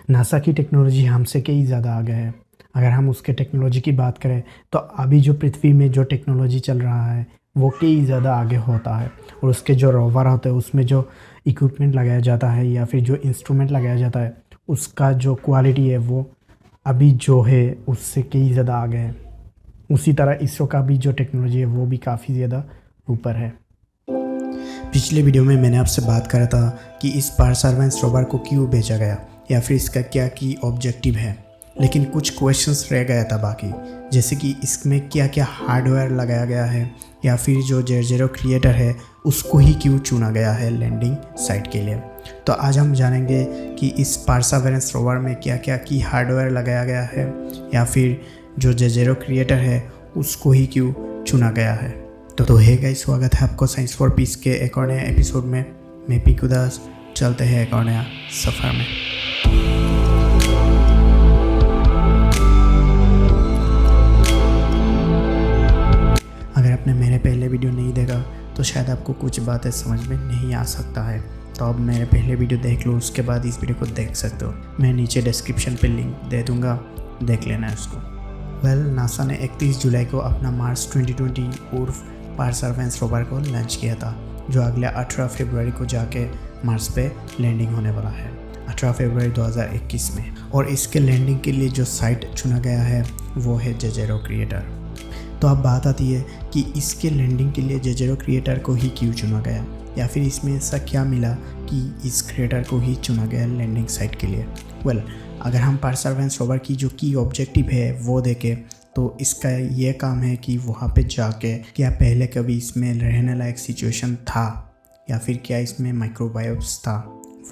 NASA की technology हमसे कई ज़्यादा आगे है। अगर हम उसके टेक्नोलॉजी की बात करें तो अभी जो पृथ्वी में जो टेक्नोलॉजी चल रहा है वो कई ज़्यादा आगे होता है, और उसके जो रोवर होते हैं उसमें जो इक्विपमेंट लगाया जाता है या फिर जो इंस्ट्रूमेंट लगाया जाता है उसका जो क्वालिटी है वो अभी जो है उससे कई ज़्यादा आगे है। उसी तरह इसरो का भी जो टेक्नोलॉजी है वो भी काफ़ी ज़्यादा ऊपर है। पिछले वीडियो में मैंने आपसे बात करा था कि इस परसेवरेंस रोवर को क्यों भेजा गया या फिर इसका क्या की ऑब्जेक्टिव है, लेकिन कुछ क्वेश्चंस रह गया था बाकी, जैसे कि इसमें क्या क्या हार्डवेयर लगाया गया है या फिर जो जेजेरो क्रिएटर है उसको ही क्यों चुना गया है लैंडिंग साइट के लिए। तो आज हम जानेंगे कि इस परसेवरेंस रोवर में क्या क्या की हार्डवेयर लगाया गया है या फिर जो जेजेरो क्रिएटर है उसको ही क्यों चुना गया है। तो हे गाइस, स्वागत है आपको साइंस फॉर पीस के एक और नए एपिसोड में। मैं पीकू दास, चलते हैं एक और नया सफ़र में। अगर आपने मेरे पहले वीडियो नहीं देखा तो शायद आपको कुछ बातें समझ में नहीं आ सकता है, तो अब मेरे पहले वीडियो देख लो, उसके बाद इस वीडियो को देख सकते हो। मैं नीचे डिस्क्रिप्शन पे लिंक दे दूँगा, देख लेना है उसको। नासा ने 31 जुलाई को अपना मार्स 2020 उर्फ परसेवरेंस रोवर को लॉन्च किया था, जो अगले 18 फरवरी को जाके मार्स पे लैंडिंग होने वाला है, 18 फरवरी 2021 में। और इसके लैंडिंग के लिए जो साइट चुना गया है वो है जेजेरो क्रिएटर। तो अब बात आती है कि इसके लैंडिंग के लिए जेजेरो क्रिएटर को ही क्यों चुना गया, या फिर इसमें ऐसा क्या मिला कि इस क्रिएटर को ही चुना गया लैंडिंग साइट के लिए। अगर हम परसेवरेंस रोवर की जो की ऑब्जेक्टिव है वो देखें तो इसका ये काम है कि वहाँ पे जाके क्या पहले कभी इसमें रहने लायक सिचुएशन था या फिर क्या इसमें माइक्रोबायोट्स था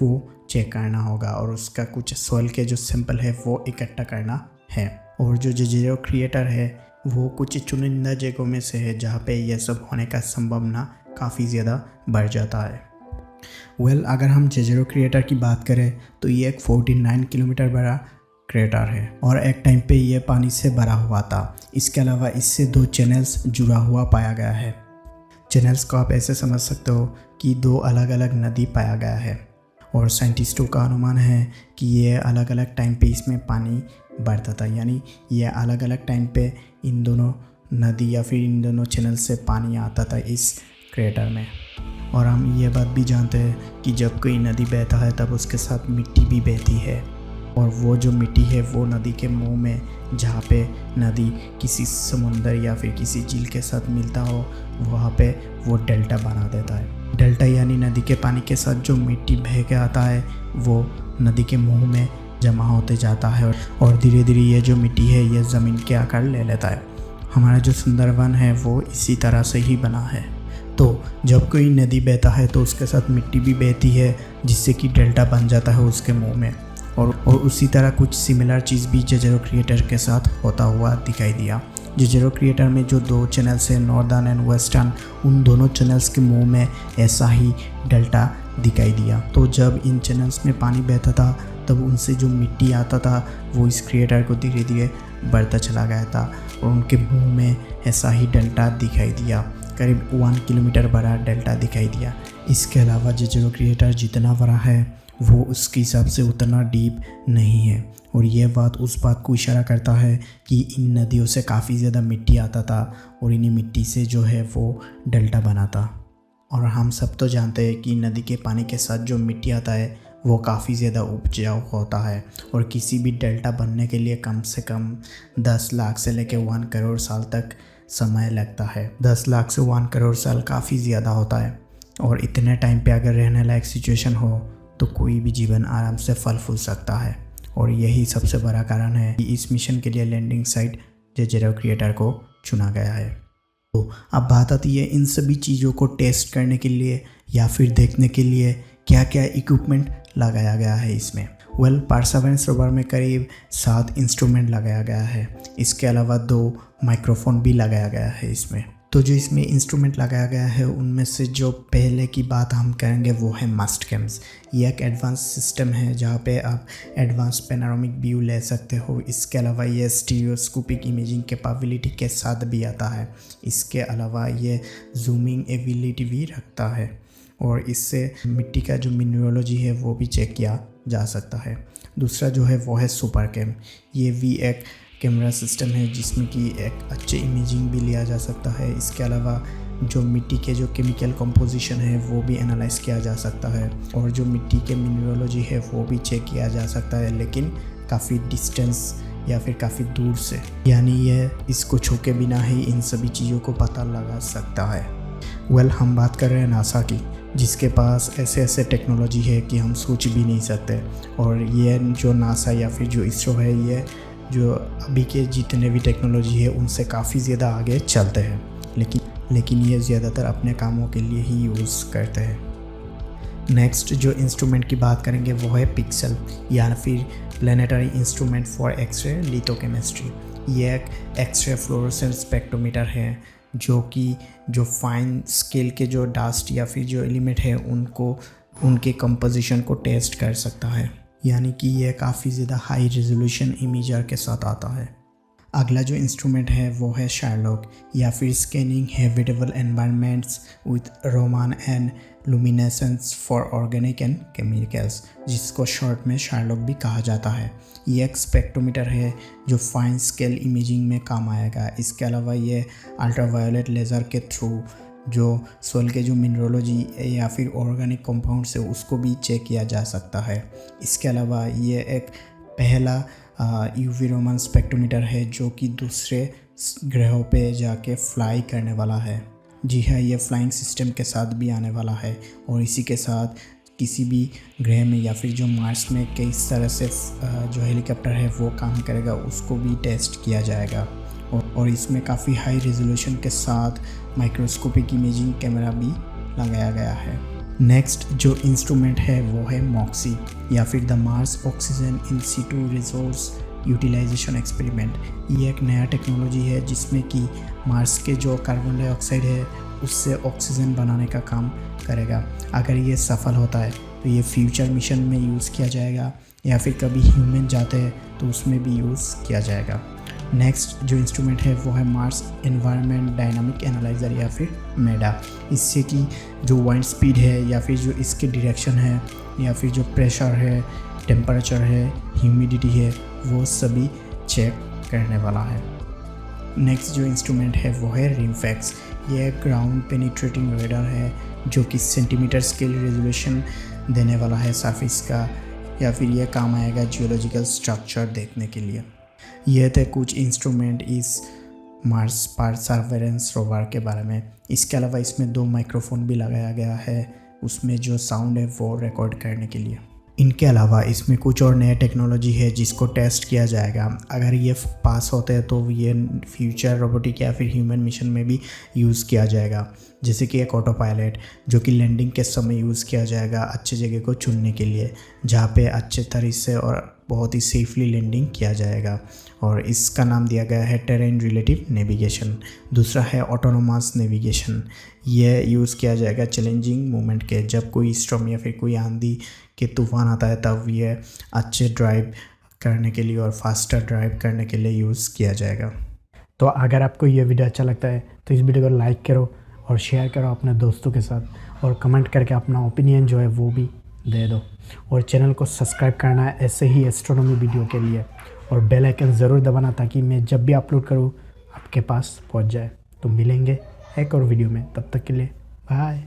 वो चेक करना होगा, और उसका कुछ सॉइल के जो सैंपल है वो इकट्ठा करना है। और जो जेजेरो क्रिएटर है वो कुछ चुनिंदा जगहों में से है जहाँ पे यह सब होने का संभावना काफ़ी ज़्यादा बढ़ जाता है। अगर हम जेजेरो क्रिएटर की बात करें तो ये एक 49 किलोमीटर बड़ा क्रेटर है और एक टाइम पे ये पानी से भरा हुआ था। इसके अलावा इससे 2 चैनल्स जुड़ा हुआ पाया गया है। चैनल्स को आप ऐसे समझ सकते हो कि 2 अलग अलग नदी पाया गया है, और साइंटिस्टों का अनुमान है कि ये अलग अलग टाइम पे इसमें पानी बढ़ता था, यानी ये अलग अलग टाइम पे इन दोनों नदी या फिर इन दोनों चैनल से पानी आता था इस क्रेटर में। और हम ये बात भी जानते हैं कि जब कोई नदी बहता है तब उसके साथ मिट्टी भी बहती है, और वो जो मिट्टी है वो नदी के मुंह में, जहाँ पे नदी किसी समुंदर या फिर किसी झील के साथ मिलता हो, वहाँ पे वो डेल्टा बना देता है। डेल्टा यानी नदी के पानी के साथ जो मिट्टी बह के आता है वो नदी के मुंह में जमा होते जाता है, और धीरे धीरे ये जो मिट्टी है ये ज़मीन के आकार ले लेता है। हमारा जो सुंदरवन है वो इसी तरह से ही बना है। तो जब कोई नदी बहता है तो उसके साथ मिट्टी भी बहती है, जिससे कि डेल्टा बन जाता है उसके मुंह में। और उसी तरह कुछ सिमिलर चीज़ भी जेजेरो क्रिएटर के साथ होता हुआ दिखाई दिया। जेजेरो क्रिएटर में जो 2 चैनल्स हैं, नॉर्दर्न एंड वेस्टर्न, उन दोनों चैनल्स के मुंह में ऐसा ही डेल्टा दिखाई दिया। तो जब इन चैनल्स में पानी बहता था तब उनसे जो मिट्टी आता था वो इस क्रिएटर को धीरे धीरे बढ़ता चला गया था, और उनके मुंह में ऐसा ही डेल्टा दिखाई दिया, करीब 1 किलोमीटर बड़ा डेल्टा दिखाई दिया। इसके अलावा जेजेरो क्रिएटर जितना बड़ा है वो उसके हिसाब से उतना डीप नहीं है, और ये बात उस बात को इशारा करता है कि इन नदियों से काफ़ी ज़्यादा मिट्टी आता था, और इन्हीं मिट्टी से जो है वो डेल्टा बना था। और हम सब तो जानते हैं कि नदी के पानी के साथ जो मिट्टी आता है वो काफ़ी ज़्यादा उपजाऊ होता है, और किसी भी डेल्टा बनने के लिए कम से कम 10 लाख से लेकर 1 करोड़ साल तक समय लगता है। 10 लाख से 1 करोड़ साल काफ़ी ज़्यादा होता है, और इतने टाइम पे अगर रहने लायक सिचुएशन हो तो कोई भी जीवन आराम से फल फूल सकता है। और यही सबसे बड़ा कारण है कि इस मिशन के लिए लैंडिंग साइट जेजेरो क्रिएटर को चुना गया है। तो अब बात आती है इन सभी चीज़ों को टेस्ट करने के लिए या फिर देखने के लिए क्या क्या इक्विपमेंट लगाया गया है इसमें। परसेवरेंस रोवर में करीब 7 इंस्ट्रूमेंट लगाया गया है। इसके अलावा 2 माइक्रोफोन भी लगाया गया है इसमें। तो जो इसमें इंस्ट्रूमेंट लगाया गया है उनमें से जो पहले की बात हम करेंगे वो है मास्टकैम्स। ये एक एडवांस सिस्टम है जहाँ पे आप एडवांस पैनोरामिक व्यू ले सकते हो। इसके अलावा ये स्टीरियोस्कोपिक इमेजिंग कैपेबिलिटी के साथ भी आता है। इसके अलावा ये जूमिंग एबिलिटी भी रखता है, और इससे मिट्टी का जो मिनरलोजी है वो भी चेक किया जा सकता है। दूसरा जो है वो है सुपर कैम। ये भी एक कैमरा सिस्टम है जिसमें कि एक अच्छे इमेजिंग भी लिया जा सकता है। इसके अलावा जो मिट्टी के जो केमिकल कंपोजिशन है वो भी एनालाइज किया जा सकता है और जो मिट्टी के मिनरलोजी है वो भी चेक किया जा सकता है, लेकिन काफ़ी डिस्टेंस या फिर काफ़ी दूर से, यानी ये इसको छू के बिना ही इन सभी चीज़ों को पता लगा सकता है। हम बात कर रहे हैं नासा की, जिसके पास ऐसे ऐसे टेक्नोलॉजी है कि हम सोच भी नहीं सकते। और ये जो नासा या फिर जो इसरो है, ये जो अभी के जितने भी टेक्नोलॉजी है उनसे काफ़ी ज़्यादा आगे चलते हैं, लेकिन ये ज़्यादातर अपने कामों के लिए ही यूज़ करते हैं। नेक्स्ट जो इंस्ट्रूमेंट की बात करेंगे वो है पिक्सल या फिर प्लानिटरी इंस्ट्रूमेंट फॉर एक्सरे लिथोकेमिस्ट्री। ये एक एक्सरे फ्लोरोसेंट स्पेक्ट्रोमीटर है जो कि जो फाइन स्केल के जो डस्ट या फिर जो एलिमेंट है उनके कंपोजिशन को टेस्ट कर सकता है, यानी कि ये काफ़ी ज़्यादा हाई रेजोल्यूशन इमेजर के साथ आता है। अगला जो इंस्ट्रूमेंट है वो है शार्लॉक या फिर scanning habitable environments with Raman and luminescence for organic and chemicals, जिसको शॉर्ट में शार्लॉक भी कहा जाता है। ये एक स्पेक्ट्रोमीटर है जो फाइन स्केल इमेजिंग में काम आएगा। इसके अलावा ये अल्ट्रावायोलेट लेज़र के थ्रू जो सोल के जो मिनरलोजी या फिर ऑर्गेनिक कंपाउंड्स है उसको भी चेक किया जा सकता है। इसके अलावा ये एक पहला यूवी रोमान स्पेक्ट्रोमीटर है जो कि दूसरे ग्रहों पे जाके फ्लाई करने वाला है। जी हाँ, ये फ्लाइंग सिस्टम के साथ भी आने वाला है और इसी के साथ किसी भी ग्रह में या फिर जो मार्स में किस तरह से जो हेलीकॉप्टर है वो काम करेगा उसको भी टेस्ट किया जाएगा। और इसमें काफ़ी हाई रेजोल्यूशन के साथ माइक्रोस्कोपिक इमेजिंग कैमरा भी लगाया गया है। नेक्स्ट जो इंस्ट्रूमेंट है वो है मॉक्सी या फिर the Mars oxygen in situ resource utilization experiment. ये एक नया टेक्नोलॉजी है जिसमें कि मार्स के जो कार्बन डाइऑक्साइड है उससे ऑक्सीजन बनाने का काम करेगा। अगर ये सफल होता है तो ये फ्यूचर मिशन में यूज़ किया जाएगा या फिर कभी ह्यूमन जाते हैं तो उसमें भी यूज़ किया जाएगा। नेक्स्ट जो इंस्ट्रूमेंट है वो है मार्स एनवायरनमेंट डायनामिक एनालाइज़र या फिर मेडा। इससे कि जो वाइंड स्पीड है या फिर जो इसके डायरेक्शन है या फिर जो प्रेशर है, टेम्परेचर है, ह्यूमिडिटी है, वो सभी चेक करने वाला है। नेक्स्ट जो इंस्ट्रूमेंट है वो है रिमफैक्स। ये ग्राउंड पेनिट्रेटिंग रेडार है जो कि सेंटीमीटर स्केल रेजोल्यूशन देने वाला है सरफेस का, या फिर ये काम आएगा जियोलॉजिकल स्ट्रक्चर देखने के लिए। ये थे कुछ इंस्ट्रूमेंट इस मार्स परसेवरेंस रोवर के बारे में। इसके अलावा इसमें 2 माइक्रोफोन भी लगाया गया है उसमें जो साउंड है वो रिकॉर्ड करने के लिए। इनके अलावा इसमें कुछ और नया टेक्नोलॉजी है जिसको टेस्ट किया जाएगा। अगर ये पास होते हैं तो ये फ्यूचर रोबोटिक या फिर ह्यूमन मिशन में भी यूज़ किया जाएगा, जैसे कि एक ऑटो पायलट जो कि लैंडिंग के समय यूज़ किया जाएगा अच्छे जगह को चुनने के लिए जहाँ पे अच्छे तरीके से और बहुत ही सेफली लैंडिंग किया जाएगा, और इसका नाम दिया गया है टेरेन रिलेटिव नेविगेशन। दूसरा है ऑटोनोमस नेविगेशन। ये यूज़ किया जाएगा चैलेंजिंग मोमेंट के, जब कोई स्टॉर्म या फिर कोई आंधी के तूफान आता है तब ये अच्छे ड्राइव करने के लिए और फास्टर ड्राइव करने के लिए यूज़ किया जाएगा। तो अगर आपको ये वीडियो अच्छा लगता है तो इस वीडियो को लाइक करो और शेयर करो अपने दोस्तों के साथ, और कमेंट करके अपना ओपिनियन जो है वो भी दे दो, और चैनल को सब्सक्राइब करना है ऐसे ही एस्ट्रोनॉमी वीडियो के लिए, और बेल आइकन ज़रूर दबाना ताकि मैं जब भी अपलोड करूँ आपके पास पहुँच जाए। तो मिलेंगे एक और वीडियो में, तब तक के लिए बाय।